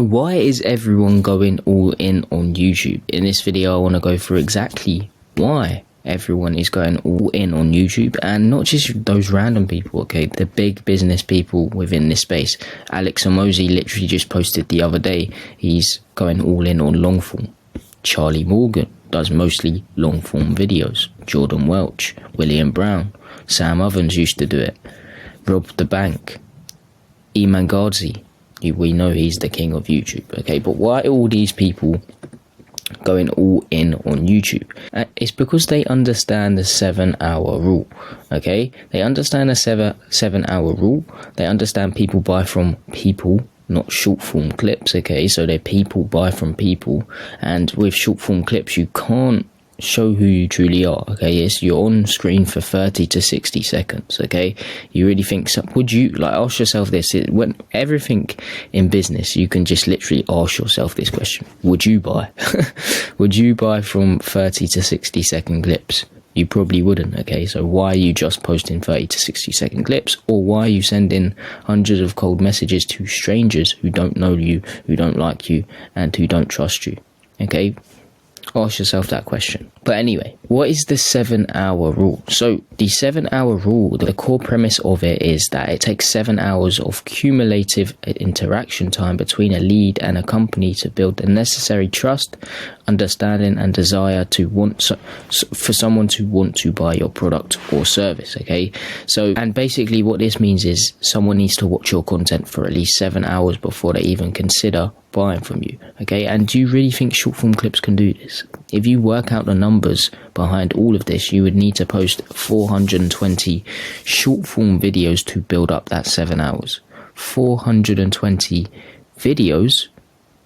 Why is everyone going all in on YouTube? In this video, I want to go through exactly why everyone is going all in on YouTube, and not just those random people, okay, the big business people within this space. Alex Hormozi literally just posted the other day, he's going all in on long form. Charlie Morgan does mostly long form videos. Jordan Welch, William Brown, Sam Ovens used to do it. Rob the Bank, Iman Gadzhi, we know he's the king of YouTube, okay? But why are all these people going all in on YouTube? It's because they understand the 7-hour rule, okay? They understand the 7-hour rule. They understand people buy from people, not short form clips, okay? So they're people buy from people, and with short form clips you can't show who you truly are, okay? Yes, you're on screen for 30 to 60 seconds, okay? You really think would you, like, ask yourself this, when everything in business, you can just literally ask yourself this question: would you buy would you buy from 30 to 60 second clips? You probably wouldn't, okay? So why are you just posting 30 to 60 second clips? Or why are you sending hundreds of cold messages to strangers who don't know you, who don't like you, and who don't trust you, okay? Ask yourself that question. But anyway, what is the 7-hour rule? So the 7-hour rule, the core premise of it is that it takes 7 hours of cumulative interaction time between a lead and a company to build the necessary trust, understanding, and desire to for someone to want to buy your product or service, okay? So, and basically what this means is someone needs to watch your content for at least 7 hours before they even consider buying from you, okay? And do you really think short form clips can do this? If you work out the numbers behind all of this, you would need to post 420 short form videos to build up that 7 hours. 420 videos.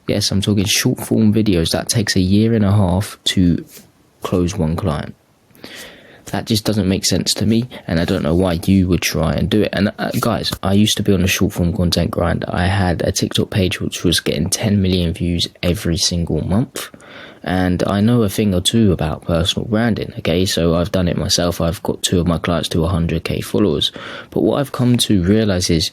Yes, I'm talking short form videos. That takes a year and a half to close one client. That just doesn't make sense to me, and I don't know why you would try and do it. And guys, I used to be on a short form content grind. I had a TikTok page which was getting 10 million views every single month, and I know a thing or two about personal branding, okay? So I've done it myself. I've got 2 of my clients to 100k followers. But what I've come to realize is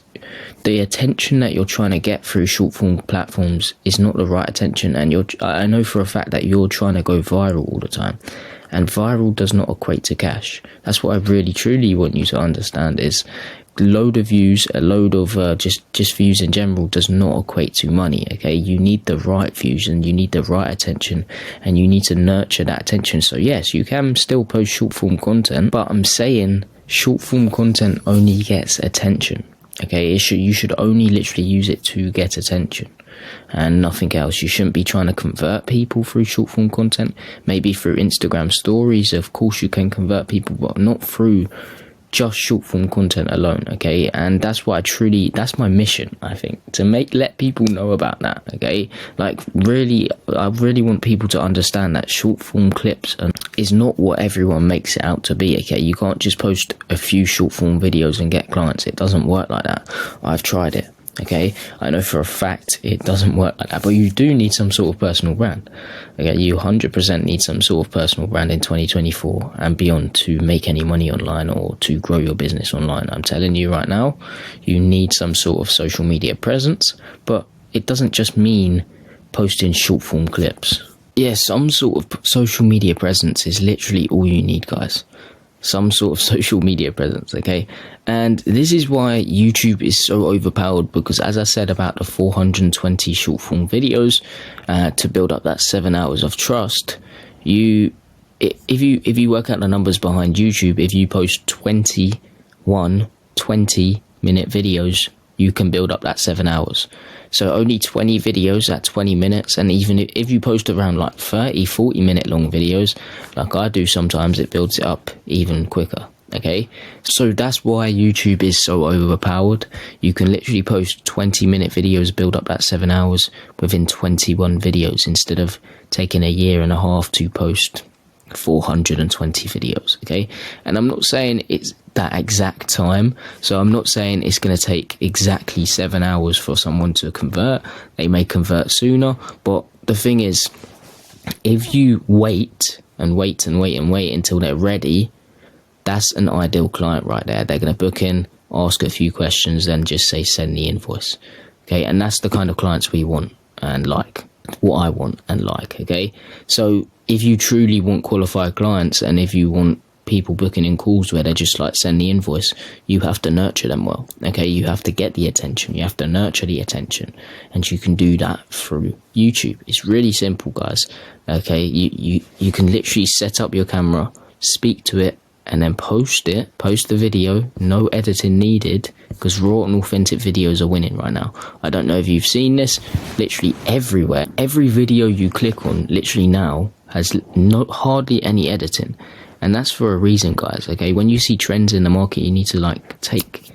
the attention that you're trying to get through short form platforms is not the right attention, and I know for a fact that you're trying to go viral all the time. And viral does not equate to cash. That's what I really truly want you to understand, is a load of views, a load of just views in general does not equate to money, okay? You need the right views and you need the right attention, and you need to nurture that attention. So yes, you can still post short form content, but I'm saying short form content only gets attention, okay? You should only literally use it to get attention and nothing else. You shouldn't be trying to convert people through short form content. Maybe through Instagram stories, of course you can convert people, but not through just short form content alone, okay? And that's what that's my mission, I think, to let people know about that, okay? Like, really, I really want people to understand that short form clips is not what everyone makes it out to be, okay? You can't just post a few short form videos and get clients. It doesn't work like that. I've tried it, okay? I know for a fact it doesn't work like that, but you do need some sort of personal brand, okay? You 100% need some sort of personal brand in 2024 and beyond to make any money online or to grow your business online. I'm telling you right now, you need some sort of social media presence, but it doesn't just mean posting short form clips. Yes, some sort of social media presence is literally all you need, guys. Some sort of social media presence, okay? And this is why YouTube is so overpowered, because as I said about the 420 short form videos to build up that 7 hours of trust, if you work out the numbers behind YouTube, if you post 20-minute videos, you can build up that 7 hours. So only 20 videos at 20 minutes, and even if you post around like 30-40 minute long videos like I do sometimes, it builds it up even quicker, okay? So that's why YouTube is so overpowered. You can literally post 20-minute videos, build up that 7 hours within 21 videos, instead of taking a year and a half to post 420 videos, okay? And I'm not saying it's that exact time, so I'm not saying it's going to take exactly 7 hours for someone to convert. They may convert sooner, but the thing is, if you wait until they're ready, that's an ideal client right there. They're going to book in, ask a few questions, then just say send the invoice, okay? And that's the kind of clients we want. and like. What I want and like, okay? So if you truly want qualified clients, and if you want people booking in calls where they just like send the invoice, you have to nurture them well, okay? You have to get the attention, you have to nurture the attention, and you can do that through YouTube. It's really simple, guys, okay? You can literally set up your camera, speak to it, and then post the video, no editing needed, because raw and authentic videos are winning right now. I don't know if you've seen this, literally everywhere. Every video you click on, literally now, has hardly any editing. And that's for a reason, guys, okay? When you see trends in the market, you need to like take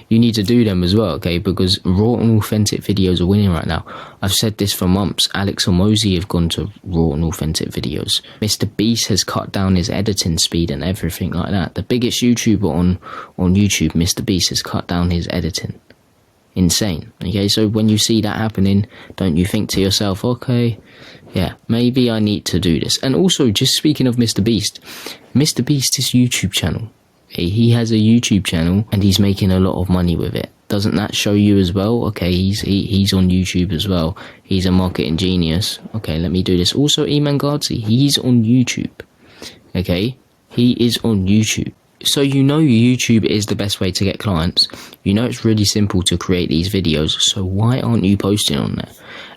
you need to do them as well, okay? Because raw and authentic videos are winning right now. I've said this for months. Alex Hormozi have gone to raw and authentic videos. Mr. Beast has cut down his editing speed and everything like that. The biggest YouTuber on YouTube, Mr. Beast, has cut down his editing. Insane, okay? So when you see that happening, don't you think to yourself, okay, yeah, maybe I need to do this? And also, just speaking of Mr. Beast's YouTube channel. He has a YouTube channel and he's making a lot of money with it. Doesn't that show you as well? Okay, he's on YouTube as well. He's a marketing genius. Okay, let me do this. Also, Iman Gadzhi, he's on YouTube. Okay, he is on YouTube. So you know YouTube is the best way to get clients. You know it's really simple to create these videos. So why aren't you posting on there?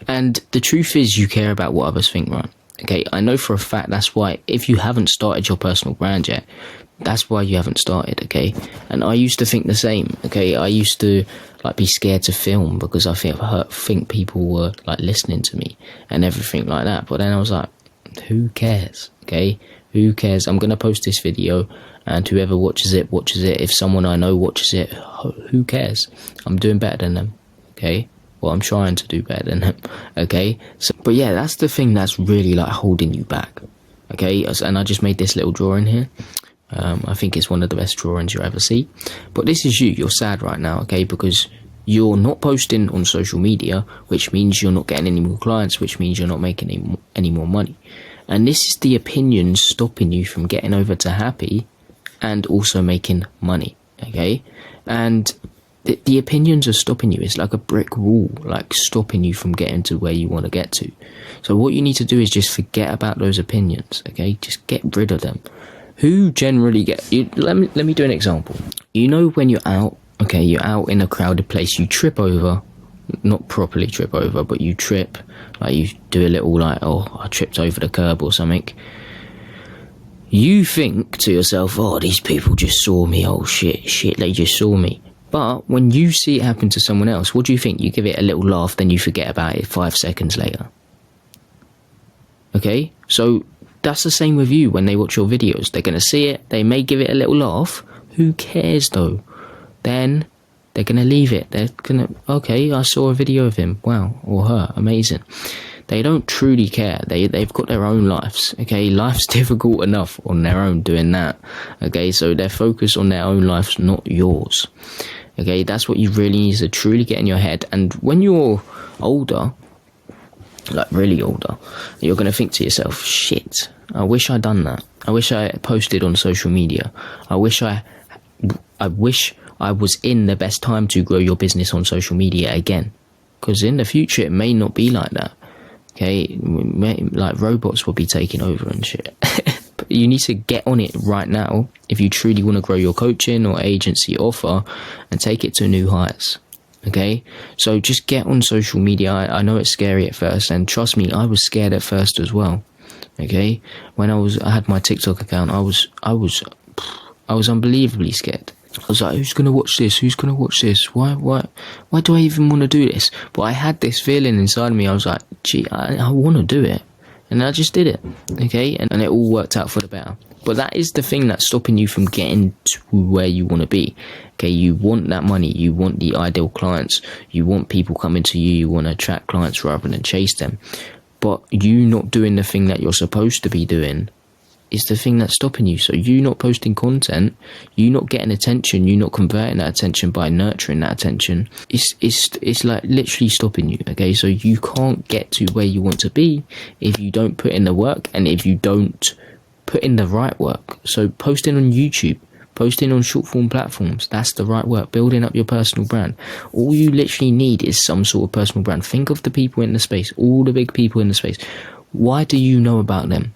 And the truth is, you care about what others think, right? Okay, I know for a fact that's why, if you haven't started your personal brand yet, that's why you haven't started, okay? And I used to think the same, okay? I used to like be scared to film because I think people were like listening to me and everything like that. But then I was like, who cares, okay? Who cares? I'm going to post this video and whoever watches it. If someone I know watches it, who cares? I'm doing better than them, okay? Well, I'm trying to do better than them, okay? So, but yeah, that's the thing that's really like holding you back, okay? And I just made this little drawing here. I think it's one of the best drawings you'll ever see. But this is you. You're sad right now, okay? Because you're not posting on social media, which means you're not getting any more clients, which means you're not making any more money. And this is the opinions stopping you from getting over to happy and also making money, okay? And the opinions are stopping you. It's like a brick wall, like stopping you from getting to where you want to get to. So what you need to do is just forget about those opinions, okay? Just get rid of them. Who generally let me do an example. You know when you're out, okay, you're out in a crowded place, you trip over, not properly trip over, but you trip, like you do a little like, oh, I tripped over the curb or something. You think to yourself, oh, these people just saw me, oh shit, they just saw me. But when you see it happen to someone else, what do you think? You give it a little laugh, then you forget about it 5 seconds later. Okay, so that's the same with you when they watch your videos. They're going to see it, they may give it a little laugh. Who cares though? Then they're going to leave it. They're going to, okay, I saw a video of him, wow, or her, amazing. They don't truly care. They've got their own lives, okay? Life's difficult enough on their own doing that, okay? So they're focused on their own lives, not yours, okay? That's what you really need to truly get in your head. And when you're older, like really older, you're going to think to yourself, shit, I wish I'd done that. I wish I posted on social media. I wish I was in the best time to grow your business on social media again. Because in the future, it may not be like that. Okay, like robots will be taking over and shit. But you need to get on it right now if you truly want to grow your coaching or agency offer and take it to new heights. Okay, so just get on social media. I know it's scary at first, and trust me, I was scared at first as well. Okay, when I had my TikTok account, I was unbelievably scared. I was like, who's gonna watch this? Who's gonna watch this? Why do I even want to do this? But I had this feeling inside me. I was like, gee, I want to do it, and I just did it. Okay, and it all worked out for the better. But that is the thing that's stopping you from getting to where you want to be. Okay, you want that money, you want the ideal clients, you want people coming to you, you want to attract clients rather than chase them. But you not doing the thing that you're supposed to be doing is the thing that's stopping you. So you not posting content, you not getting attention, you not converting that attention by nurturing that attention, it's like literally stopping you, okay? So you can't get to where you want to be if you don't put in the work and if you don't put in the right work. So posting on YouTube, Posting on short form platforms, that's the right work. Building up your personal brand. All you literally need is some sort of personal brand. Think of the people in the space, all the big people in the space. Why do you know about them?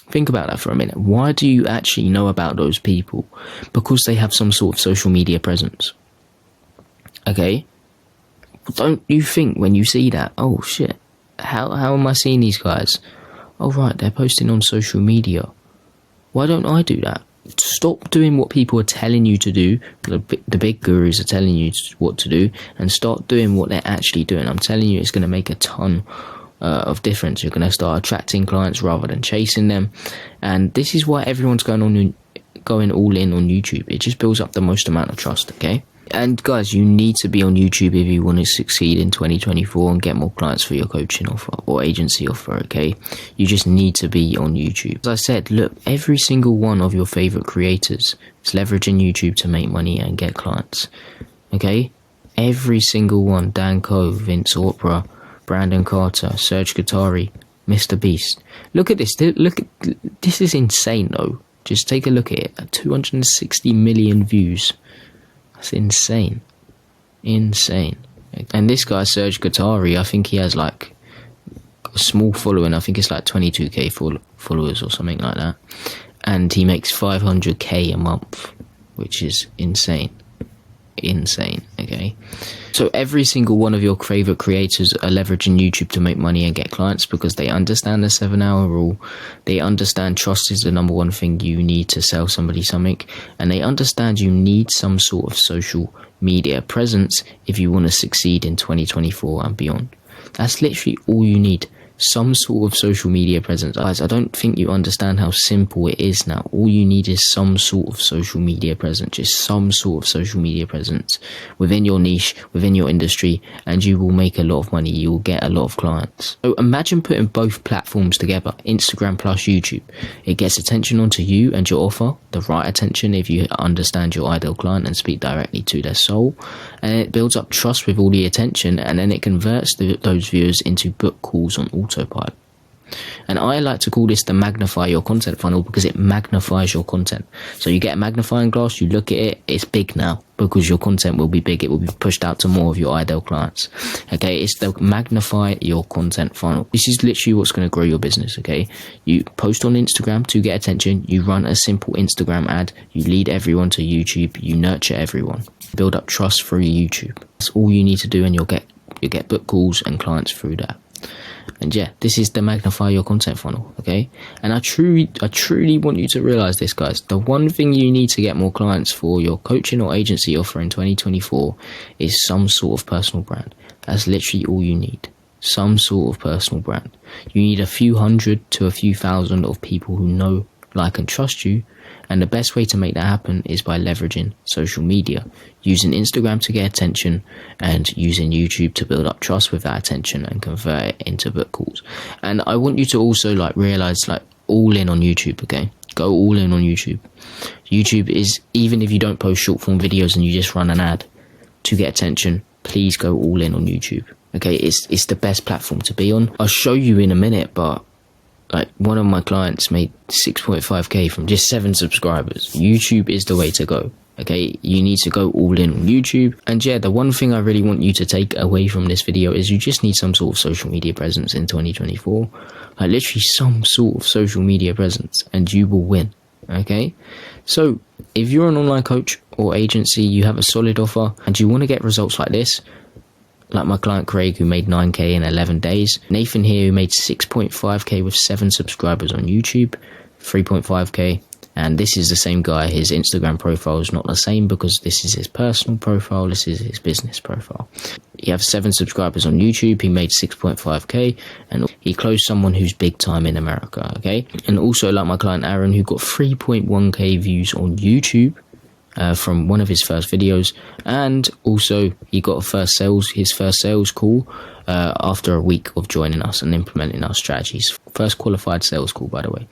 Think about that for a minute. Why do you actually know about those people? Because they have some sort of social media presence. Okay? Don't you think when you see that, oh shit, how am I seeing these guys? Oh right, they're posting on social media. Why don't I do that? Stop doing what people are telling you to do. The big gurus are telling you what to do, and start doing what they're actually doing. I'm telling you, it's going to make a ton of difference. You're going to start attracting clients rather than chasing them, and this is why everyone's going all in on YouTube. It just builds up the most amount of trust. Okay. And guys, you need to be on YouTube if you want to succeed in 2024 and get more clients for your coaching offer or agency offer, okay? You just need to be on YouTube. As I said, look, every single one of your favorite creators is leveraging YouTube to make money and get clients, okay? Every single one. Dan Coe, Vince Opera, Brandon Carter, Serge Guattari, Mr. Beast. Look at this. This is insane though. Just take a look at it. 260 million views. That's insane. Insane. And this guy, Serge Guattari, I think he has like a small following. I think it's like 22k followers or something like that. And he makes 500k a month, which is insane. Insane, okay? So every single one of your favorite creators are leveraging YouTube to make money and get clients because they understand the 7-hour rule. They understand trust is the number one thing you need to sell somebody something, and they understand you need some sort of social media presence if you want to succeed in 2024 and beyond. That's literally all you need. Some sort of social media presence. Guys, I don't think you understand how simple it is now. All you need is some sort of social media presence, just some sort of social media presence within your niche, within your industry, and you will make a lot of money. You will get a lot of clients. So imagine putting both platforms together, Instagram plus YouTube. It gets attention onto you and your offer, the right attention if you understand your ideal client and speak directly to their soul, and it builds up trust with all the attention, and then it converts those viewers into book calls on autopilot. And I like to call this the magnify your content funnel because it magnifies your content. So you get a magnifying glass, you look at it, it's big now because your content will be big. It will be pushed out to more of your ideal clients. Okay, it's the magnify your content funnel. This is literally what's going to grow your business. Okay, you post on Instagram to get attention, you run a simple Instagram ad, you lead everyone to YouTube, you nurture everyone, build up trust through YouTube. That's all you need to do, and you'll get book calls and clients through that. And yeah, this is the magnify your content funnel, okay? And I truly want you to realize this, guys. The one thing you need to get more clients for your coaching or agency offer in 2024 is some sort of personal brand. That's literally all you need. Some sort of personal brand. You need a few hundred to a few thousand of people who know, like, and trust you. And the best way to make that happen is by leveraging social media, using Instagram to get attention and using YouTube to build up trust with that attention and convert it into book calls. And I want you to also realize all in on YouTube, okay? Go all in on YouTube. YouTube is, even if you don't post short form videos and you just run an ad to get attention, please go all in on YouTube. Okay, it's the best platform to be on. I'll show you in a minute, but one of my clients made 6.5k from just 7 subscribers. YouTube is the way to go. Okay, you need to go all in on YouTube. And yeah, the one thing I really want you to take away from this video is you just need some sort of social media presence in 2024. Literally some sort of social media presence, and you will win. Okay, so if you're an online coach or agency, you have a solid offer and you want to get results like this, like my client Craig, who made 9k in 11 days. Nathan here, who made 6.5k with 7 subscribers on YouTube, 3.5k. And this is the same guy. His Instagram profile is not the same because this is his personal profile. This is his business profile. He has 7 subscribers on YouTube. He made 6.5k, and he closed someone who's big time in America. Okay. And also like my client Aaron, who got 3.1k views on YouTube. From one of his first videos, and also he got his first sales call after a week of joining us and implementing our strategies. First qualified sales call, by the way.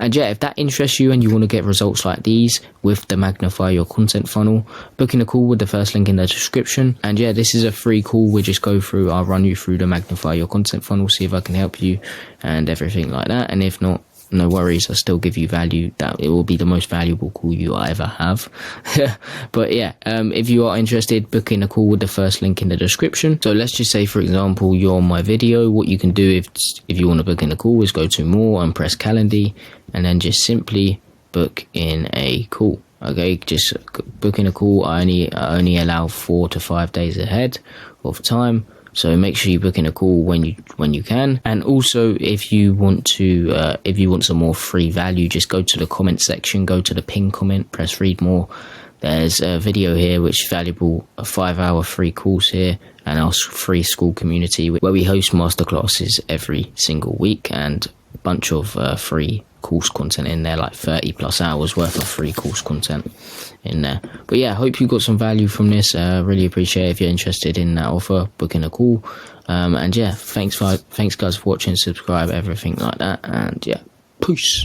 And yeah, if that interests you and you want to get results like these with the magnify your content funnel, booking a call with the first link in the description. And yeah, this is a free call. We just go through, I'll run you through the magnify your content funnel, see if I can help you and everything like that. And if not, no worries, I still give you value. That it will be the most valuable call you ever have. But yeah, if you are interested, book in a call with the first link in the description. So let's just say, for example, you're on my video. What you can do if you want to book in a call is go to more and press Calendly, and then just simply book in a call. Okay, just book in a call. I only allow 4 to 5 days ahead of time. So make sure you book in a call when you can. And also, if you want some more free value, just go to the comment section, go to the pin comment, press read more. There's a video here which is valuable, a 5-hour free course here, and our free school community where we host masterclasses every single week, and a bunch of free course content in there, like 30 plus hours worth of free course content in there. But yeah, hope you got some value from this. Really appreciate it. If you're interested in that offer, book in a call. And yeah, thanks guys for watching, subscribe, everything like that. And yeah, peace.